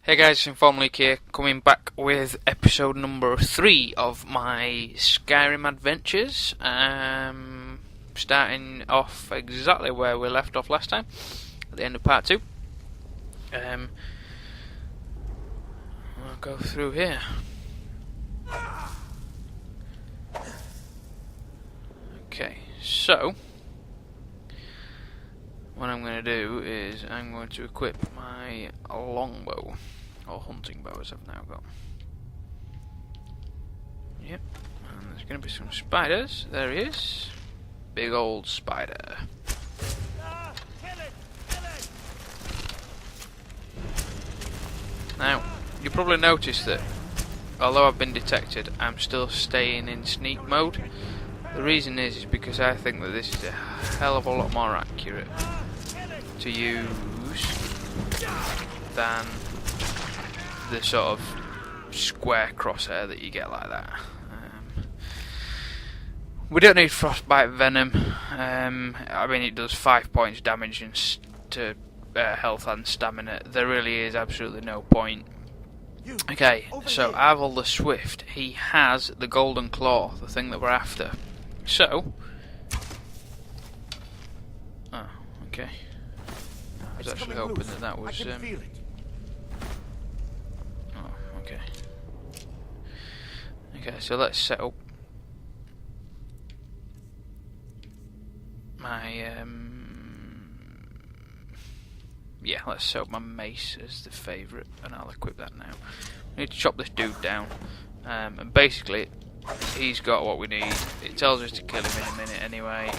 Hey guys, InformedLeek here, coming back with episode number 3 of my Skyrim adventures. Starting off exactly where we left off last time, at the end of part 2. I'll go through here. Okay, so what I'm going to do is I'm going to equip my longbow, or hunting bow as I've now got. Yep, and there's going to be some spiders. There he is. Big old spider. Now, you probably noticed that although I've been detected, I'm still staying in sneak mode. The reason is because I think that this is a hell of a lot more accurate to use than the sort of square crosshair that you get like that. We don't need frostbite venom. I mean, it does 5 points damage and to health and stamina. There really is absolutely no point. Okay, so Aval the Swift, he has the golden claw, the thing that we're after. So, oh, okay. I was actually hoping that that was. Oh, okay. Okay, so let's set up my yeah, let's set up my mace as the favourite, and I'll equip that now. We need to chop this dude down, and basically he's got what we need. It tells us to kill him in a minute anyway,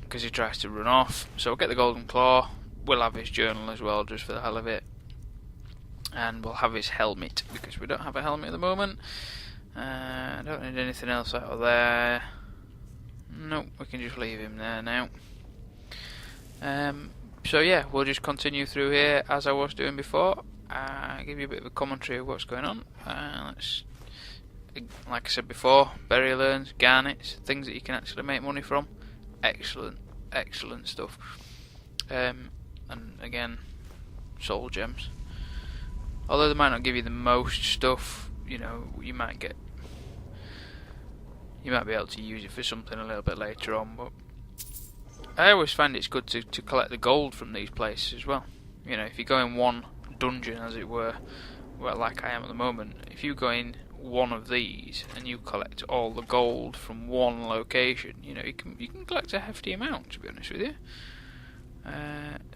because he tries to run off. So we'll get the golden claw. We'll have his journal as well, just for the hell of it, and we'll have his helmet because we don't have a helmet at the moment. I don't need anything else out of there. Nope, we can just leave him there now. So yeah, we'll just continue through here as I was doing before. Give you a bit of a commentary of what's going on. Let's, like I said before, burial urns, garnets, things that you can actually make money from. Excellent, excellent stuff. And again, soul gems. Although they might not give you the most stuff, you know, you might be able to use it for something a little bit later on. But I always find it's good to collect the gold from these places as well. You know, if you go in one dungeon, as it were, well, like I am at the moment, if you go in one of these and you collect all the gold from one location, you know, you can collect a hefty amount, to be honest with you.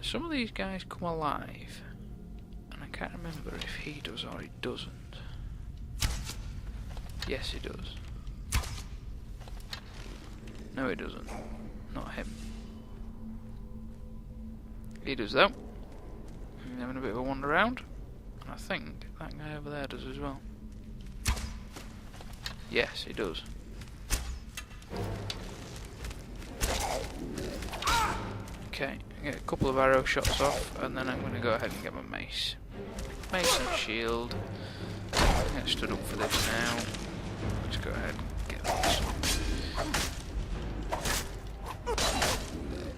Some of these guys come alive, and I can't remember if he does or he doesn't. Yes, he does. No, he doesn't. Not him. He does though. I'm having a bit of a wander around, and I think that guy over there does as well. Yes, he does. Okay, get a couple of arrow shots off, and then I'm going to go ahead and get my mace. Mace and shield. I'm going to stood up for this now. Let's go ahead and get this.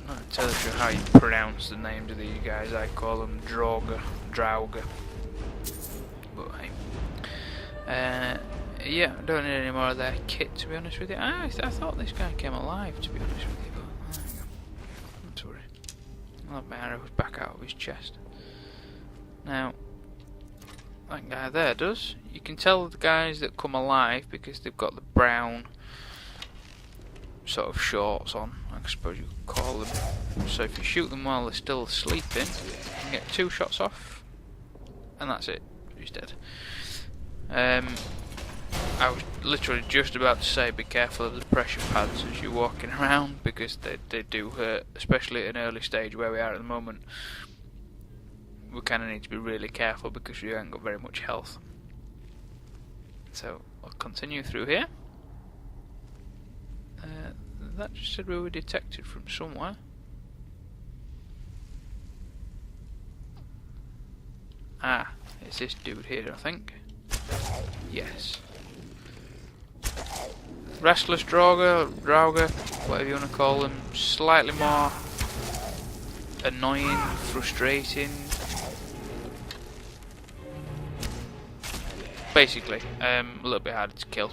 That tells you how you pronounce the names of these guys. I call them Drauga. But hey. Yeah, I don't need any more of their kit, to be honest with you. I thought this guy came alive, to be honest with you, but there you go. Not to worry. I'll have my arrows back out of his chest. Now, that guy there does. You can tell the guys that come alive because they've got the brown sort of shorts on, I suppose you could call them. So if you shoot them while they're still sleeping, you can get 2 shots off, and that's it. He's dead. I was literally just about to say be careful of the pressure pads as you're walking around, because they do hurt, especially at an early stage where we are at the moment. We kind of need to be really careful because we haven't got very much health. So I'll continue through here. That just said we were detected from somewhere. Ah, it's this dude here, I think. Yes. Restless Drauga, whatever you want to call them, slightly more annoying, frustrating, basically, a little bit harder to kill.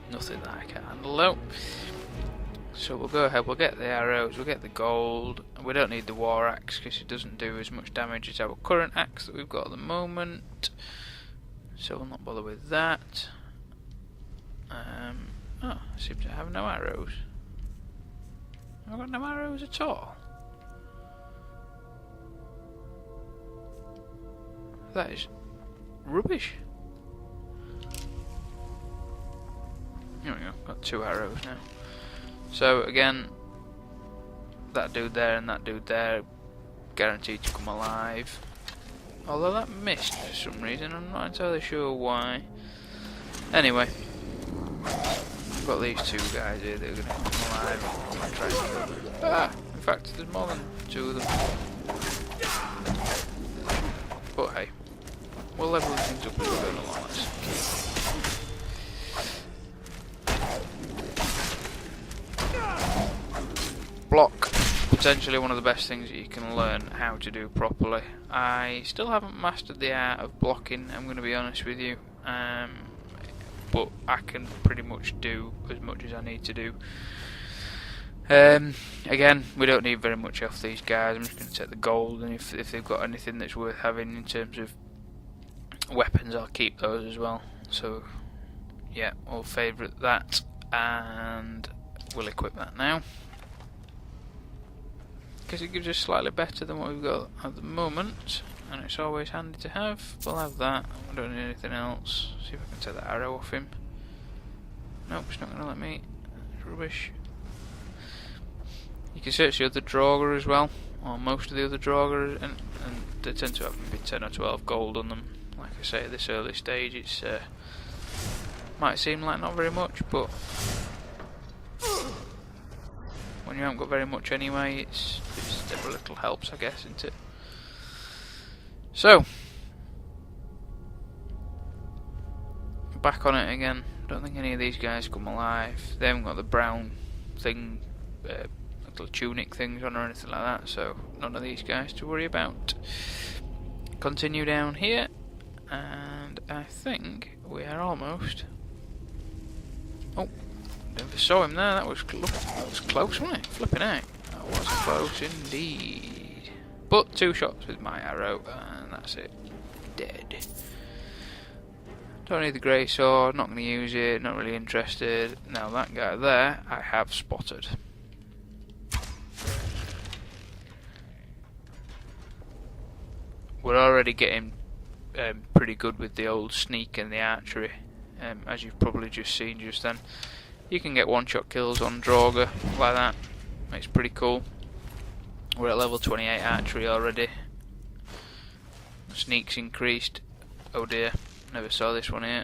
Nothing that I can handle though. So we'll go ahead, we'll get the arrows, we'll get the gold. We don't need the war axe because it doesn't do as much damage as our current axe that we've got at the moment. So we'll not bother with that. Oh, I seem to have no arrows. I've got no arrows at all. That is rubbish. There we go, got 2 arrows now. So again, that dude there and that dude there guaranteed to come alive. Although that missed for some reason, I'm not entirely sure why. Anyway, I've got these 2 guys here that are going to come alive and try to kill them. Ah! In fact, there's more than 2 of them. But hey, we'll level things up as we go along. Block, potentially one of the best things that you can learn how to do properly. I still haven't mastered the art of blocking, I'm going to be honest with you, but I can pretty much do as much as I need to do. Again, we don't need very much off these guys. I'm just going to take the gold, and if they've got anything that's worth having in terms of weapons, I'll keep those as well. So yeah, we'll favourite that, and we'll equip that now, because it gives us slightly better than what we've got at the moment, and it's always handy to have. We'll have that, we don't need anything else. See if I can take that arrow off him. Nope, it's not going to let me. It's rubbish. You can search the other Draugr as well, or most of the other Draugr, and they tend to have maybe 10 or 12 gold on them. Like I say, at this early stage, it's might seem like not very much, but when you haven't got very much anyway, it's every little helps, I guess, isn't it? So, back on it again. Don't think any of these guys come alive. They haven't got the brown thing, little tunic things on or anything like that, so none of these guys to worry about. Continue down here, and I think we are almost. Oh, never saw him there. That was close, wasn't it? Flipping out. That was close indeed. But 2 shots with my arrow, and that's it. Dead. Don't need the grey sword. Not going to use it. Not really interested. Now that guy there, I have spotted. We're already getting pretty good with the old sneak and the archery, as you've probably just seen just then. You can get 1-shot kills on Draugr like that. It's pretty cool. We're at level 28 archery already. Sneak's increased. Oh dear, never saw this one here.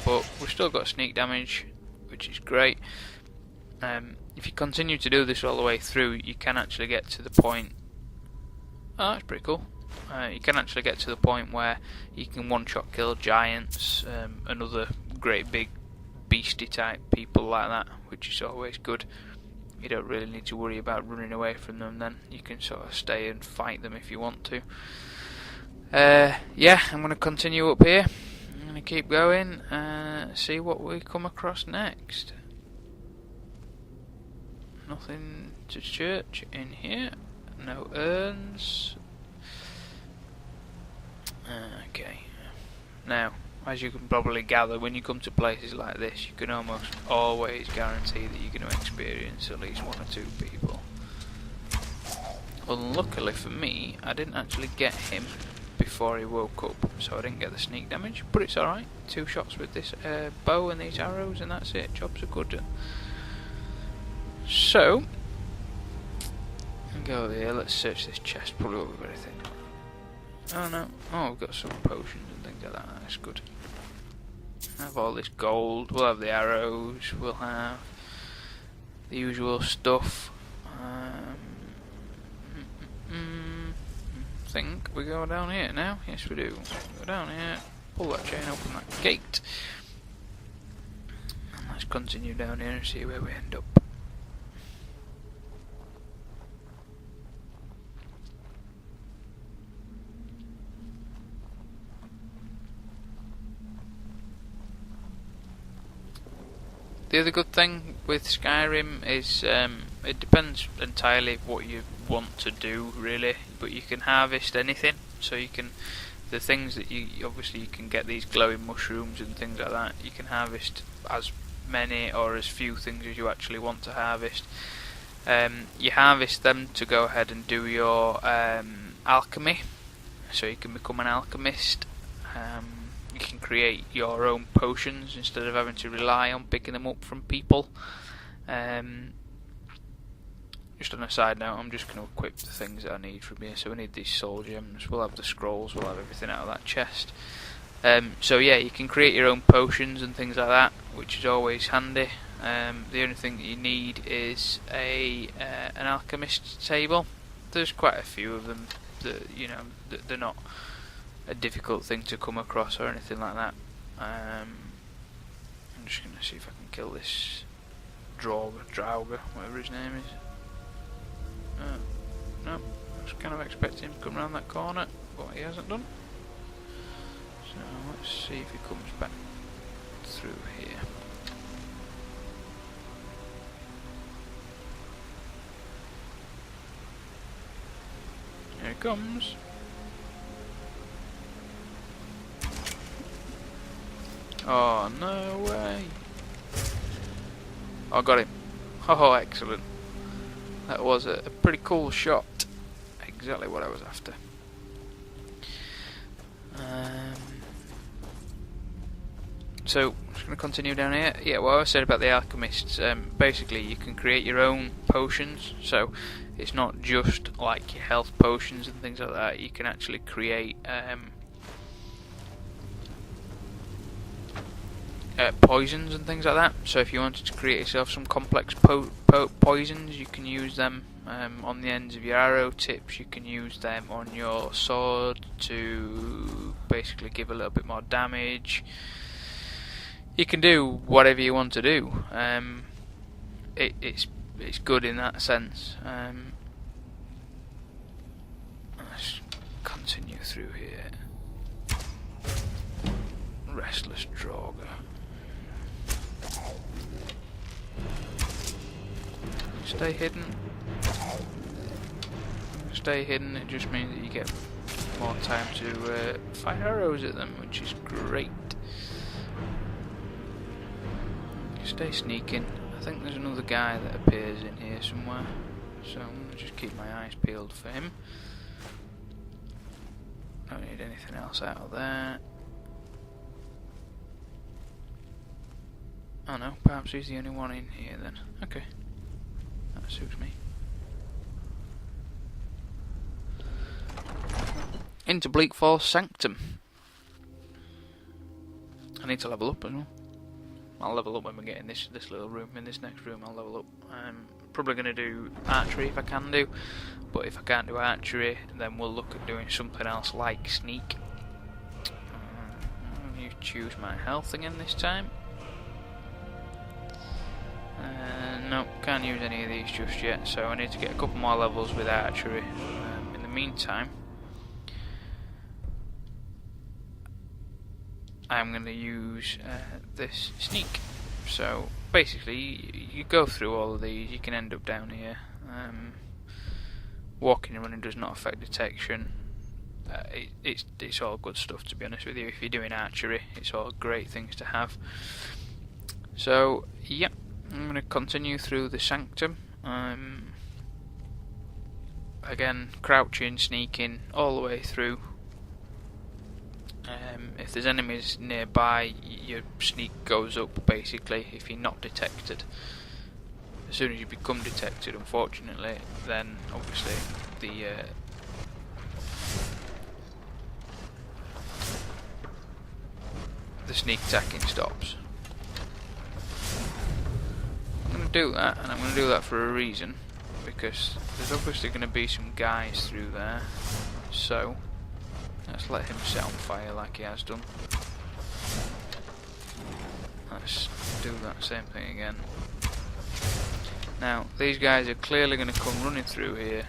But we've still got sneak damage, which is great. If you continue to do this all the way through, you can actually get to the point. Oh, that's pretty cool. You can actually get to the point where you can 1-shot kill giants and other great big beastie type people like that, which is always good. You don't really need to worry about running away from them then. You can sort of stay and fight them if you want to. Yeah, I'm going to continue up here. I'm going to keep going, see what we come across next. Nothing to church in here. No urns. Okay. Now, as you can probably gather, when you come to places like this, you can almost always guarantee that you're going to experience at least 1 or 2 people. Unluckily for me, I didn't actually get him before he woke up, so I didn't get the sneak damage, but it's alright. 2 shots with this bow and these arrows, and that's it. Jobs are good. So, go there, let's search this chest, probably won't have anything. Oh no, oh we've got some potions and things like that, that's good. Have all this gold, we'll have the arrows, we'll have the usual stuff. I think we go down here now, yes we do. Go down here, pull that chain, open that gate. And let's continue down here and see where we end up. The other good thing with Skyrim is it depends entirely what you want to do, really. But you can harvest anything, so you can the things that you obviously you can get these glowing mushrooms and things like that. You can harvest as many or as few things as you actually want to harvest. You harvest them to go ahead and do your alchemy, so you can become an alchemist. You can create your own potions instead of having to rely on picking them up from people. Just on a side note, I'm just going to equip the things that I need from here. So we need these soul gems, we'll have the scrolls, we'll have everything out of that chest. So yeah, you can create your own potions and things like that, which is always handy. The only thing that you need is an alchemist table. There's quite a few of them that they're not a difficult thing to come across or anything like that. I'm just going to see if I can kill this Drauga, whatever his name is. No, I was kind of expecting him to come around that corner, but he hasn't done. So let's see if he comes back through here. Here he comes. Oh, no way. Oh, I got him. Oh, excellent. That was a pretty cool shot. Exactly what I was after. So, I'm just going to continue down here. Yeah, what I said about the alchemists, basically you can create your own potions, so it's not just like your health potions and things like that. You can actually create poisons and things like that. So if you wanted to create yourself some complex poisons, you can use them on the ends of your arrow tips. You can use them on your sword to basically give a little bit more damage. You can do whatever you want to do. It's good in that sense. Let's continue through here. Restless Drauga. Stay hidden. Stay hidden, it just means that you get more time to fire arrows at them, which is great. Stay sneaking. I think there's another guy that appears in here somewhere, so I'm going to just keep my eyes peeled for him. Don't need anything else out of there. Oh no, perhaps he's the only one in here then. Okay. That suits me. Into Bleak Falls Sanctum. I need to level up as well. I'll level up when we get in this little room. In this next room I'll level up. I'm probably going to do archery if I can do, but if I can't do archery then we'll look at doing something else like sneak. You choose my health again this time. No, can't use any of these just yet, so I need to get a couple more levels with archery. In the meantime, I'm going to use this sneak. So basically, you go through all of these, you can end up down here. Walking and running does not affect detection. It's all good stuff, to be honest with you. If you're doing archery, it's all great things to have. So, yep. I'm going to continue through the Sanctum. Again, crouching, sneaking, all the way through. If there's enemies nearby, your sneak goes up, basically, if you're not detected. As soon as you become detected, unfortunately, then obviously the sneak attacking stops. I'm going to do that, and I'm going to do that for a reason, because there's obviously going to be some guys through there, so let's let him set on fire like he has done. Let's do that same thing again. Now, these guys are clearly going to come running through here,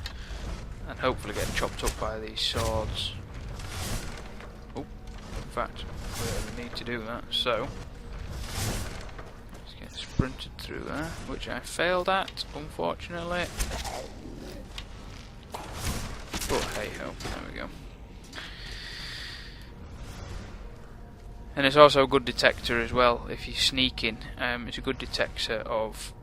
and hopefully get chopped up by these swords. Oh, in fact, we need to do that, so let's get sprinted through there, which I failed at, unfortunately. But hey ho, there we go. And it's also a good detector as well. If you're sneaking, it's a good detector of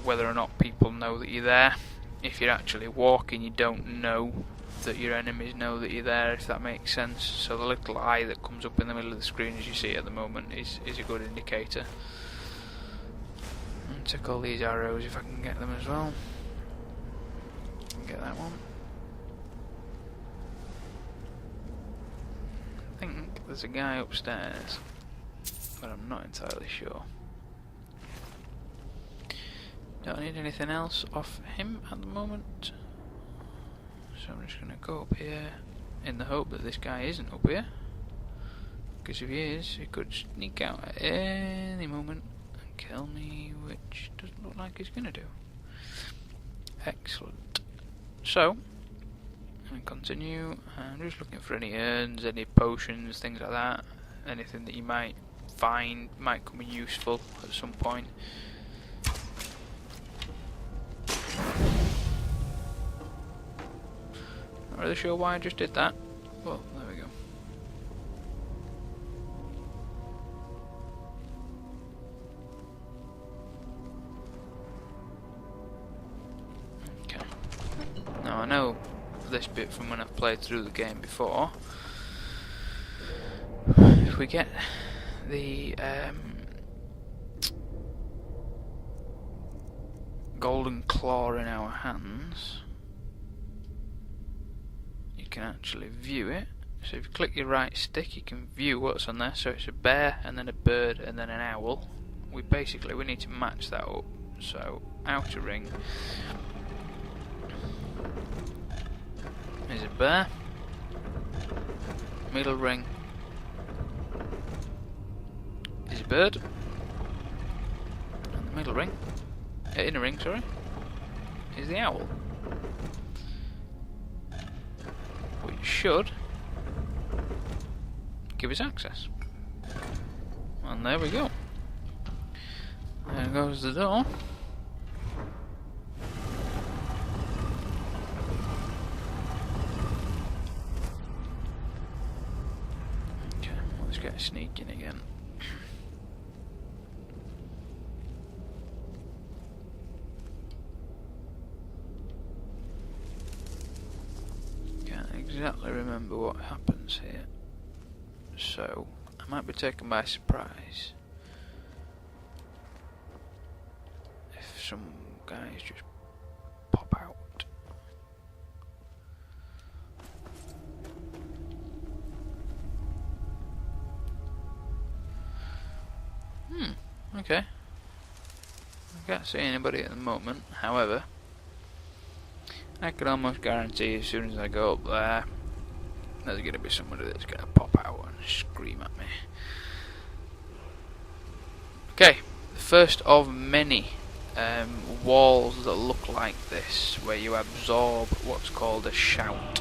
whether or not people know that you're there. If you're actually walking, you don't know that your enemies know that you're there, if that makes sense. So the little eye that comes up in the middle of the screen, as you see at the moment, is a good indicator. And take all these arrows if I can get them as well. Get that one. I think there's a guy upstairs, but I'm not entirely sure. Don't need anything else off him at the moment. So I'm just going to go up here in the hope that this guy isn't up here. Because if he is, he could sneak out at any moment and kill me, which doesn't look like he's going to do. Excellent. So, I'm going to continue. I'm just looking for any urns, any potions, things like that. Anything that you might find might come in useful at some point. Not really sure why I just did that. Well, there we go. Okay. Now I know this bit from when I've played through the game before. If we get the golden claw in our hands, you can actually view it. So if you click your right stick, you can view what's on there. So it's a bear, and then a bird, and then an owl. We need to match that up. So outer ring is a bear, middle ring is a bird, and the middle ring, inner ring, sorry, is the owl. Which should give us access. And there we go. There goes the door. Okay, let's get sneaking again. Can't exactly remember what happens here, so I might be taken by surprise if some guys just pop out. Okay. I can't see anybody at the moment, however, I can almost guarantee as soon as I go up there, there's going to be somebody that's going to pop out and scream at me. Okay, the first of many walls that look like this, where you absorb what's called a shout,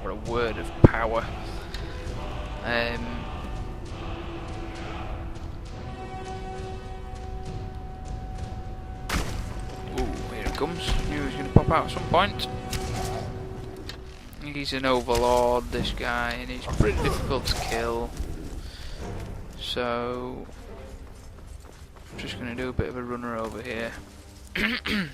or a word of power. Ooh, here it comes. Knew he was going to pop out at some point. He's an overlord, this guy, and he's pretty difficult to kill. So I'm just going to do a bit of a runner over here. Kind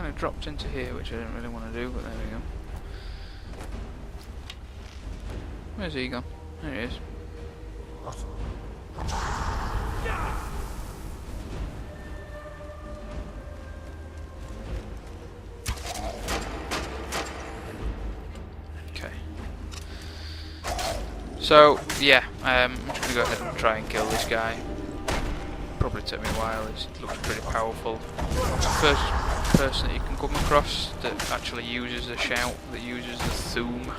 of dropped into here, which I didn't really want to do, but there we go. Where's he gone? There he is. So, yeah, I'm just going to go ahead and try and kill this guy. Probably take me a while, he looks pretty powerful. First person that you can come across that actually uses the shout, that uses the Thoom,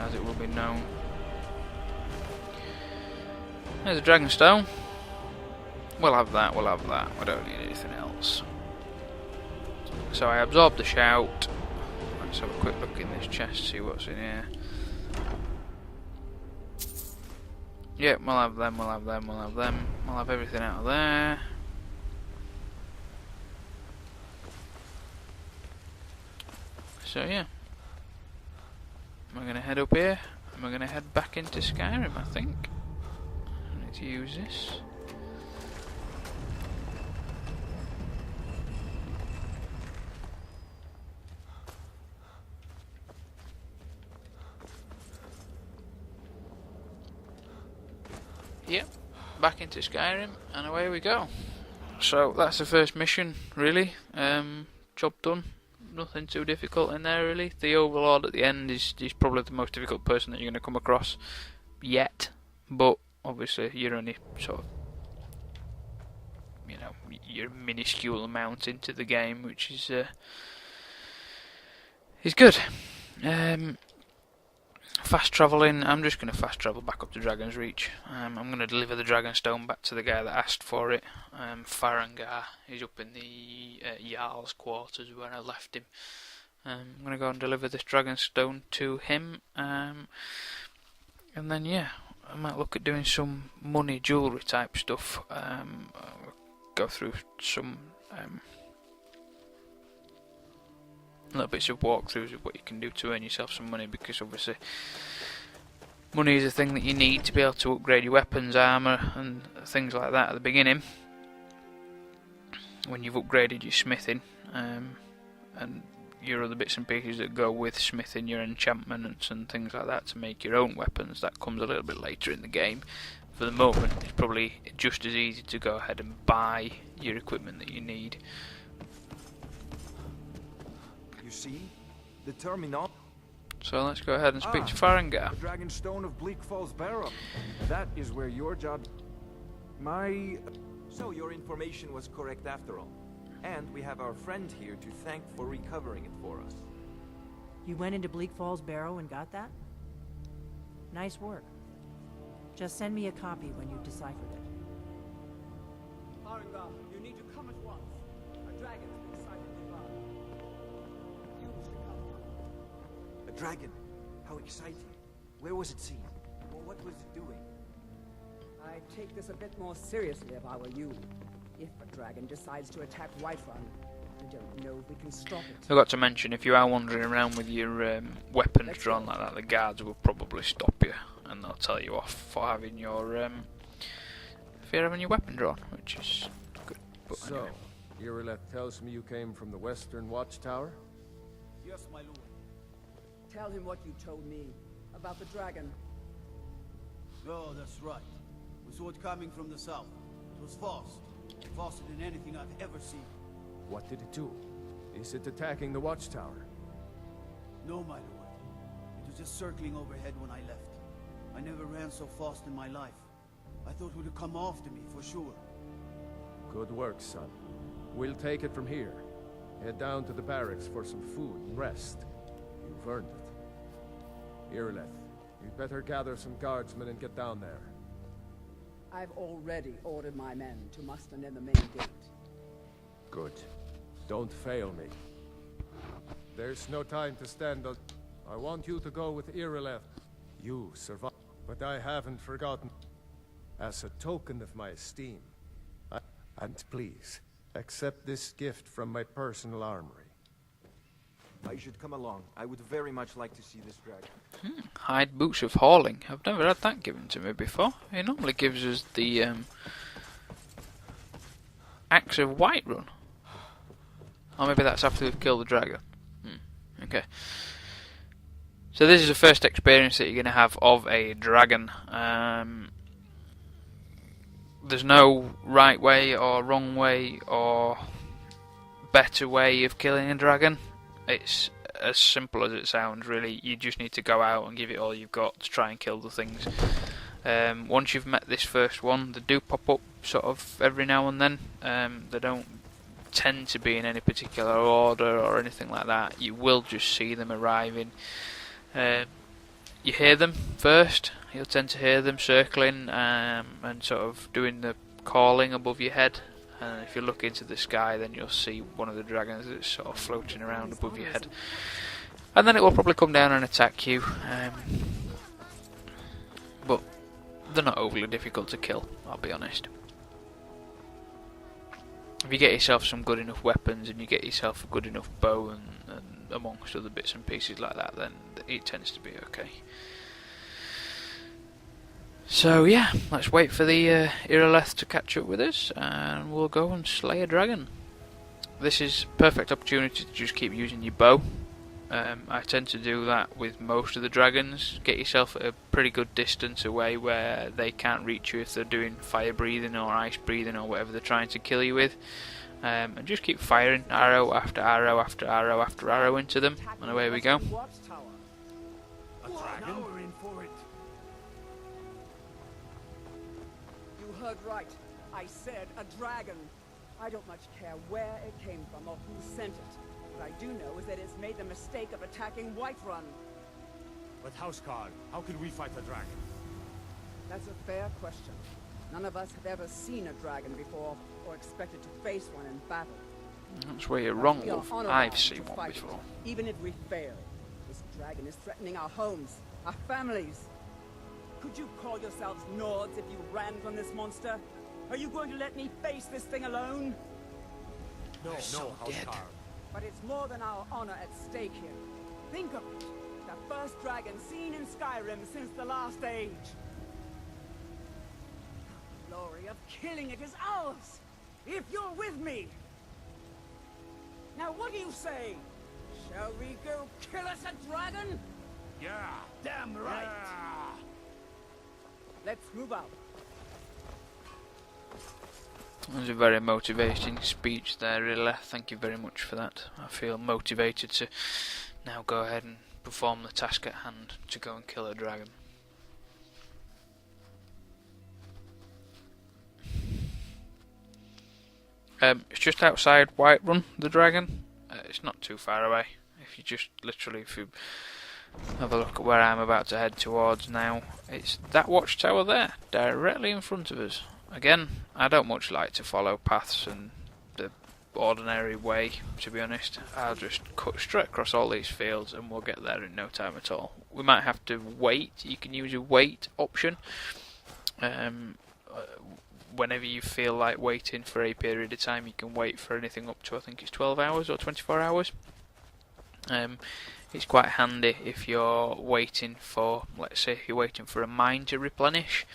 as it will be known. There's a Dragonstone. We'll have that, we don't need anything else. So I absorb the shout, Let's have a quick look in this chest, see what's in here. Yeah, we'll have them, we'll have them, we'll have them. We'll have everything out of there. So yeah, we're going to head up here, and we're going to head back into Skyrim, I think. I need to use this. Yep, back into Skyrim, and away we go. So that's the first mission, really. Job done. Nothing too difficult in there, really. The Overlord at the end is probably the most difficult person that you're going to come across yet. But obviously, you're only sort of, you know, you're a minuscule amount into the game, which is good. Fast travelling, I'm just going to fast travel back up to Dragon's Reach. I'm going to deliver the Dragonstone back to the guy that asked for it. Farangar, he's up in the Jarl's quarters where I left him. I'm going to go and deliver this Dragonstone to him. And then, yeah, I might look at doing some money jewellery type stuff. Go through some little bits of walkthroughs of what you can do to earn yourself some money, because obviously money is a thing that you need to be able to upgrade your weapons, armour and things like that at the beginning when you've upgraded your smithing and your other bits and pieces that go with smithing, your enchantments and things like that to make your own weapons. That comes a little bit later in the game. For the moment it's probably just as easy to go ahead and buy your equipment that you need. You see? The terminal. So let's go ahead and speak to Farangar. The Dragonstone of Bleak Falls Barrow. That is where your job... So your information was correct after all. And we have our friend here to thank for recovering it for us. You went into Bleak Falls Barrow and got that? Nice work. Just send me a copy when you've deciphered it. Farangar, you need to come at once. A dragon has been sighted nearby. You should come. A dragon? How exciting. Where was it seen? Or what was it doing? I'd take this a bit more seriously if I were you. If a dragon decides to attack Whiterun, I don't know if we can stop it. I got to mention, if you are wandering around with your weapons drawn like that, the guards will probably stop you and they'll tell you off for having your if you're having your weapon drawn, which is good. But so, anyway. Irileth tells me you came from the Western Watchtower? Yes, my lord. Tell him what you told me about the dragon. Oh, that's right. We saw it coming from the south. It was fast. Faster than anything I've ever seen. What did it do? Is it attacking the Watchtower? No, my lord. It was just circling overhead when I left. I never ran so fast in my life. I thought it would have come after me, for sure. Good work, son. We'll take it from here. Head down to the barracks for some food and rest. You've earned it. Irileth, you'd better gather some guardsmen and get down there. I've already ordered my men to muster near the main gate. Good. Don't fail me. There's no time to stand on... I want you to go with Irileth. You survived, but I haven't forgotten. As a token of my esteem, and please, accept this gift from my personal armory. You should come along. I would very much like to see this dragon. Hide boots of hauling. I've never had that given to me before. He normally gives us the axe of Whiterun. Or maybe that's after we've killed the dragon. Okay. So this is the first experience that you're going to have of a dragon. There's no right way or wrong way or better way of killing a dragon. It's as simple as it sounds, really. You just need to go out and give it all you've got to try and kill the things. Once you've met this first one, they do pop up sort of every now and then. They don't tend to be in any particular order or anything like that. You will just see them arriving. You hear them first. You'll tend to hear them circling and sort of doing the calling above your head. And if you look into the sky, then you'll see one of the dragons that's sort of floating around above your head. and then it will probably come down and attack you. But they're not overly difficult to kill, I'll be honest. If you get yourself some good enough weapons and you get yourself a good enough bow and amongst other bits and pieces like that, then it tends to be okay. So yeah, let's wait for the Irileth to catch up with us and we'll go and slay a dragon. This is a perfect opportunity to just keep using your bow. I tend to do that with most of the dragons. Get yourself at a pretty good distance away where they can't reach you if they're doing fire breathing or ice breathing or whatever they're trying to kill you with. And just keep firing arrow after arrow after arrow after arrow into them, and away we go. A dragon? Now we're in for it. You heard right. I said a dragon. I don't much care where it came from or who sent it. What I do know is that it's made the mistake of attacking Whiterun. But Housecarl, how can we fight a dragon? That's a fair question. None of us have ever seen a dragon before, or expected to face one in battle. That's where you're wrong, We are Wolf. honorable I've to seen one fight it, before. even if we fail. This dragon is threatening our homes, our families. Could you call yourselves Nords if you ran from this monster? Are you going to let me face this thing alone? No, so dead. Housecarl. But it's more than our honor at stake here. Think of it. The first dragon seen in Skyrim since the last age. The glory of killing it is ours, if you're with me. Now what do you say? Shall we go kill us a dragon? Yeah. Damn right. Yeah. Let's move out. That was a very motivating speech there, Irileth. Thank you very much for that. I feel motivated to now go ahead and perform the task at hand to go and kill a dragon. It's just outside Whiterun, the dragon. It's not too far away. If you just literally, if you have a look at where I'm about to head towards now, it's that watchtower there, directly in front of us. Again, I don't much like to follow paths and the ordinary way, to be honest. I'll just cut straight across all these fields and we'll get there in no time at all. We might have to wait. You can use a wait option. Whenever you feel like waiting for a period of time, you can wait for anything up to, I think it's 12 hours or 24 hours. It's quite handy if you're waiting for, let's say, if you're waiting for a mine to replenish.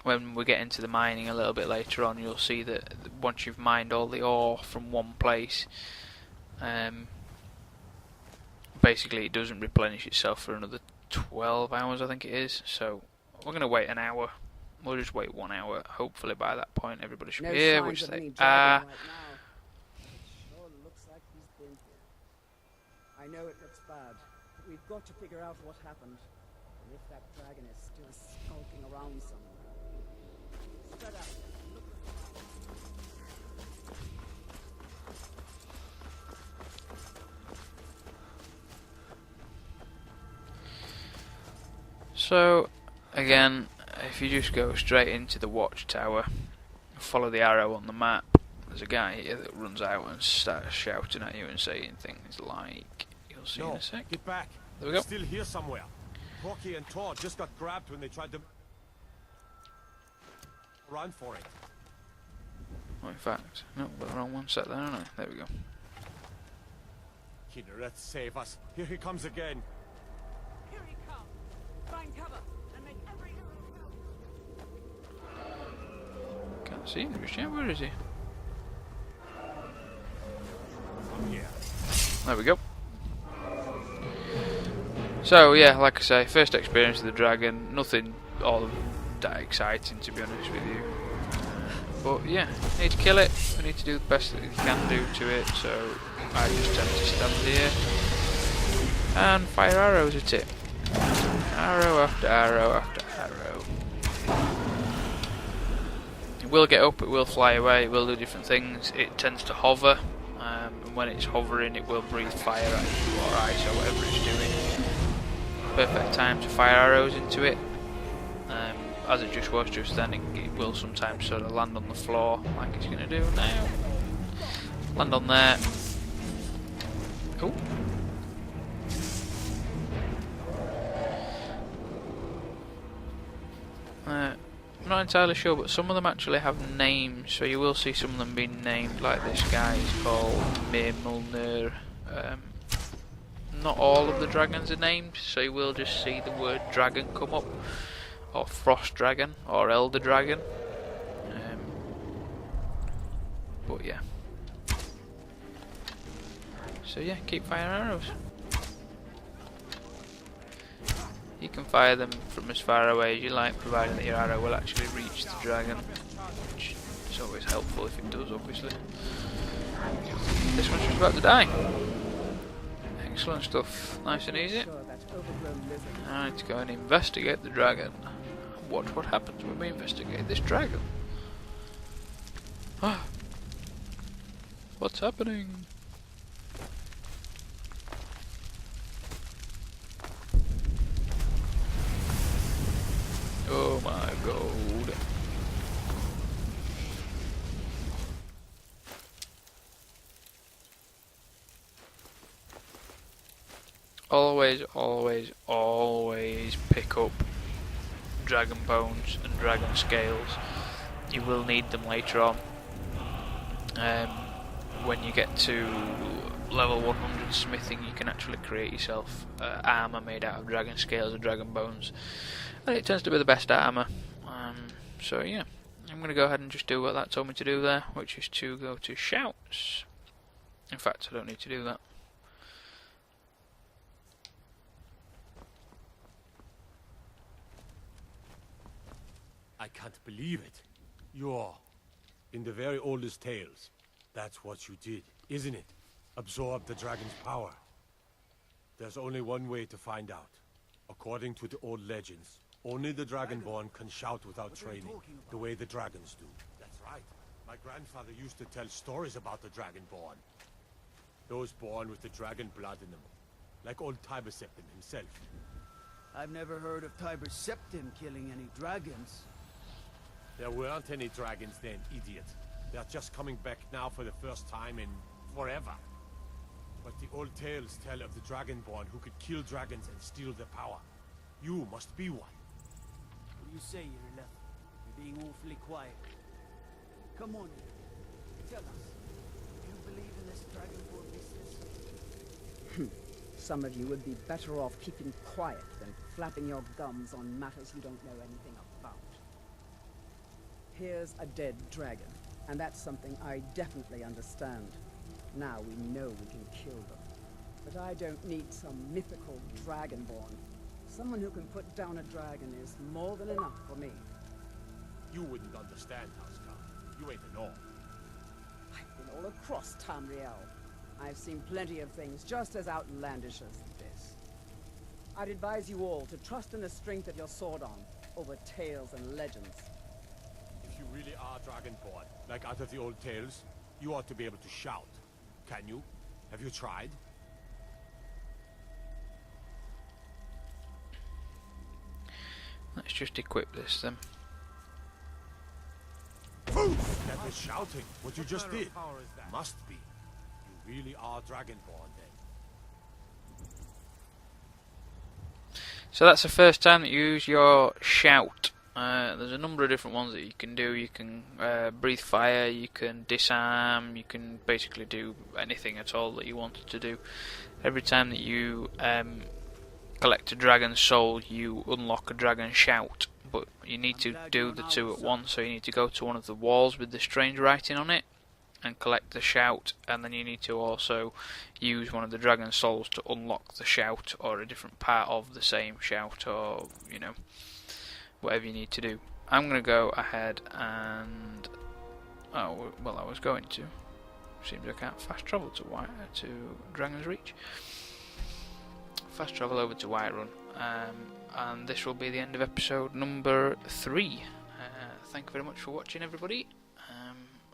When we get into the mining a little bit later on, you'll see that once you've mined all the ore from one place, basically it doesn't replenish itself for another 12 hours, I think it is. So we're going to wait an hour. We'll just wait 1 hour. Hopefully by that point everybody should No be here, signs which of they any are. dragon right now. It sure looks like he's been here. I know it looks bad, but we've got to figure out what happened. And if that dragon is still skulking around somewhere. Spread out. Look So again, if you just go straight into the watchtower, follow the arrow on the map, there's a guy here that runs out and starts shouting at you and saying things like, you'll see in a sec. Get back. There we go. Still here somewhere. Rocky and Tor just got grabbed when they tried to run for it. Oh, in fact, no, got the wrong one set there, haven't I? There we go. Kinneret, save us. Here he comes again. Here he comes. Find cover and make every arrow count. Can't see him just yet. Where is he? I'm here. There we go. So yeah, like I say, first experience of the dragon, nothing all that exciting to be honest with you. But yeah, need to kill it, we need to do the best that we can do to it, so I just tend to stand here and fire arrows at it. Arrow after arrow after arrow. It will get up, it will fly away, it will do different things, it tends to hover, and when it's hovering it will breathe fire at you or ice or whatever it's doing. Perfect time to fire arrows into it. As it just was just then, it will sometimes sort of land on the floor like it's going to do now. Land on there. Oh. I'm not entirely sure, but some of them actually have names, so you will see some of them being named, like this guy is called Mirmulnir. Not all of the dragons are named, so you will just see the word dragon come up, or frost dragon, or elder dragon. But yeah. So yeah, keep firing arrows. You can fire them from as far away as you like, providing that your arrow will actually reach the dragon, which is always helpful if it does, obviously. This one's just about to die. Excellent stuff, nice and easy. I need to go and investigate the dragon. What happens when we investigate this dragon? What's happening? Oh my god. Always pick up dragon bones and dragon scales. You will need them later on. When you get to level 100 smithing, you can actually create yourself armour made out of dragon scales or dragon bones, and it tends to be the best armour. So yeah, I'm going to go ahead and just do what that told me to do there, which is to go to shouts. In fact, I don't need to do that. I can't believe it. You're in the very oldest tales. That's what you did, isn't it? Absorb the dragon's power. There's only one way to find out. According to the old legends, only the Dragonborn can shout without training, the way the dragons do. That's right. My grandfather used to tell stories about the Dragonborn. Those born with the dragon blood in them. Like old Tiber Septim himself. I've never heard of Tiber Septim killing any dragons. There weren't any dragons then, idiot. They're just coming back now for the first time in forever. But the old tales tell of the Dragonborn who could kill dragons and steal their power. You must be one. What do you say, Irileth? You're being awfully quiet. Come on, tell us. Do you believe in this Dragonborn business? Some of you would be better off keeping quiet than flapping your gums on matters you don't know anything about. Here's a dead dragon, and that's something I definitely understand. Now we know we can kill them. But I don't need some mythical dragonborn. Someone who can put down a dragon is more than enough for me. You wouldn't understand, Housecarl. You ain't an orc. I've been all across Tamriel. I've seen plenty of things just as outlandish as this. I'd advise you all to trust in the strength of your sword arm over tales and legends. If you really are Dragonborn, like out of the old tales, you ought to be able to shout. Can you? Have you tried? Let's just equip this then. That was shouting, what you just did. Must be. You really are Dragonborn then. So that's the first time that you use your shout. There's a number of different ones that you can do. You can breathe fire, you can disarm, you can basically do anything at all that you wanted to do. Every time that you collect a dragon soul, you unlock a dragon shout, but you need to do the two at once. So you need to go to one of the walls with the strange writing on it and collect the shout, and then you need to also use one of the dragon souls to unlock the shout, or a different part of the same shout, or you know, whatever you need to do. I'm going to go ahead and I was going to. Seems I can't fast travel to Dragon's Reach. Fast travel over to Whiterun, and this will be the end of episode number 3. Thank you very much for watching, everybody.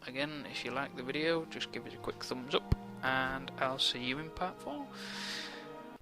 Again, if you like the video, just give it a quick thumbs up, and I'll see you in part 4.